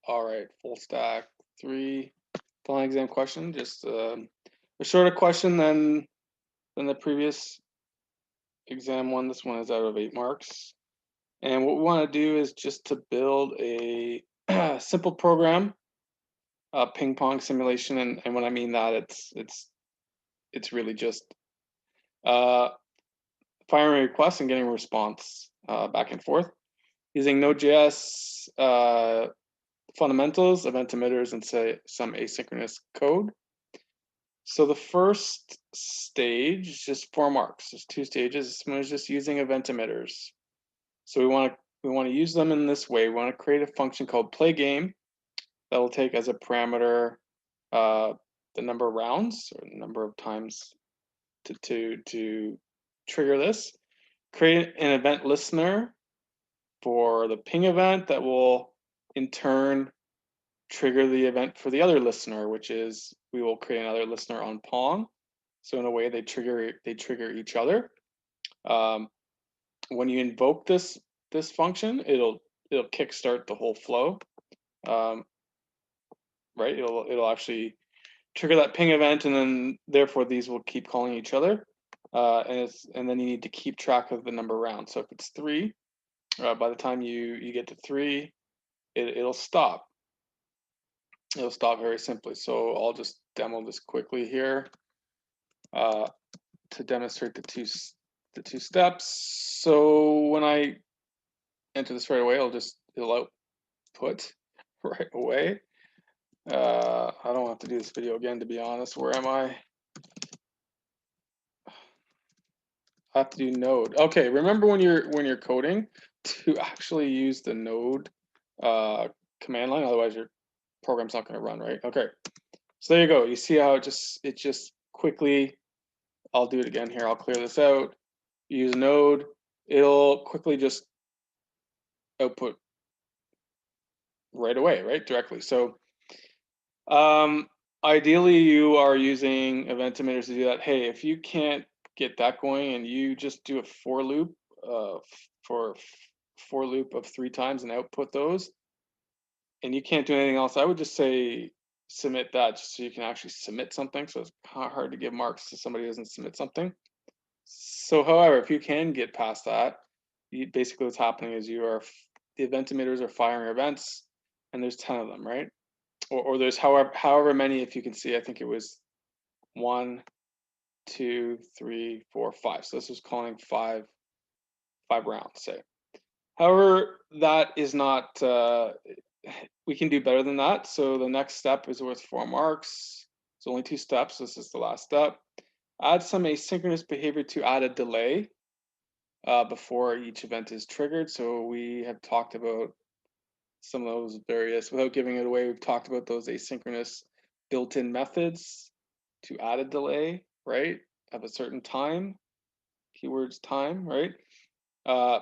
All right, full stack 3 final exam question. Just a shorter question than the previous exam one. This one is out of 8 marks. And what we want to do is just to build a simple program, ping pong simulation. And when I mean that, it's really just uh, firing requests and getting a response back and forth using Node.js fundamentals, event emitters, and say some asynchronous code. So the first stage is just 4 marks. There's 2 stages. This one is just using event emitters. So we want to use them in this way. We want to create a function called play game that will take as a parameter uh, the number of rounds or the number of times to trigger this. Create an event listener for the ping event that will in turn trigger the event for the other listener, which is we will create another listener on Pong. So in a way, they trigger each other. Um, when you invoke this function, it'll kickstart the whole flow. Um, right? It'll actually trigger that ping event, and then therefore these will keep calling each other. And then you need to keep track of the number of rounds. So if it's 3, by the time you get to 3, it'll stop. It'll stop very simply. So I'll just demo this quickly here to demonstrate the two steps. So when I enter this right away, it'll output right away. I don't have to do this video again, to be honest. Where am I? I have to do node. Okay, remember when you're coding to actually use the node command line, otherwise your program's not going to run, right? Okay, so there you go. You see how it just quickly. I'll do it again here. I'll clear this out. Use node. It'll quickly just output right away, right, directly. So ideally, you are using event emitters to do that. Hey, if you can't get that going and you just do a for loop for for loop of 3 times and output those, and you can't do anything else, I would just say submit that just so you can actually submit something. So it's hard to give marks to somebody who doesn't submit something. So, however, if you can get past that, basically what's happening is the event emitters are firing events, and there's 10 of them, right? Or there's however many, if you can see, I think it was 1, 2, 3, 4, 5. So this was calling five rounds, say. However, that is not we can do better than that. So the next step is worth 4 marks. It's only 2 steps. This is the last step. Add some asynchronous behavior to add a delay before each event is triggered. So we have talked about some of those various, without giving it away, we've talked about those asynchronous built-in methods to add a delay, right? Of a certain time, keywords time, right? Uh,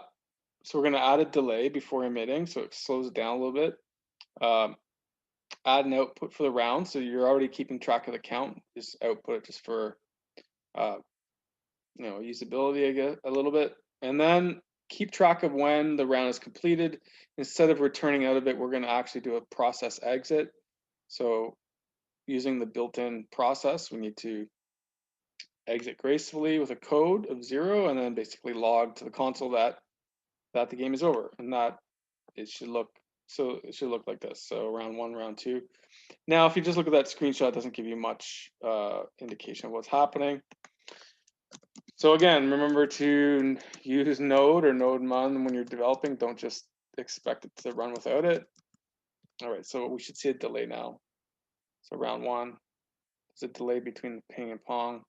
so we're going to add a delay before emitting, so it slows it down a little bit. Add an output for the round, so you're already keeping track of the count. Just output it just for uh, usability, I guess, a little bit, and then keep track of when the round is completed. Instead of returning out of it, we're going to actually do a process exit. So using the built-in process, we need to exit gracefully with a code of 0, and then basically log to the console that the game is over, and that it should look like this. So round 1, round 2. Now, if you just look at that screenshot, it doesn't give you much indication of what's happening. So again, remember to use Node or NodeMon when you're developing. Don't just expect it to run without it. All right, so we should see a delay now. So round 1, there's a delay between the ping and pong.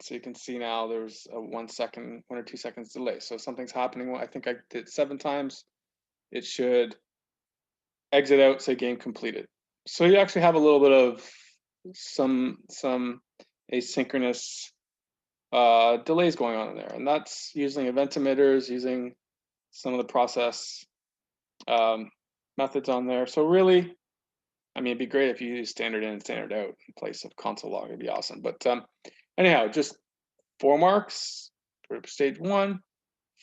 So you can see now there's a 1 or 2 seconds delay. So if something's happening, I think I did 7 times. It should exit out, say game completed. So you actually have a little bit of some asynchronous delays going on in there, and that's using event emitters, using some of the process methods on there. So really, I mean, it'd be great if you use standard in and standard out in place of console log. It'd be awesome. But anyhow, just 4 marks for stage 1,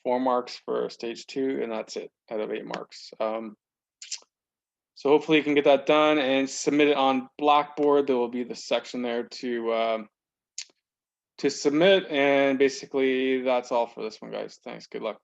4 marks for stage 2, and that's it out of 8 marks. So hopefully you can get that done and submit it on Blackboard. There will be the section there to submit, and basically that's all for this one, guys. Thanks. Good luck.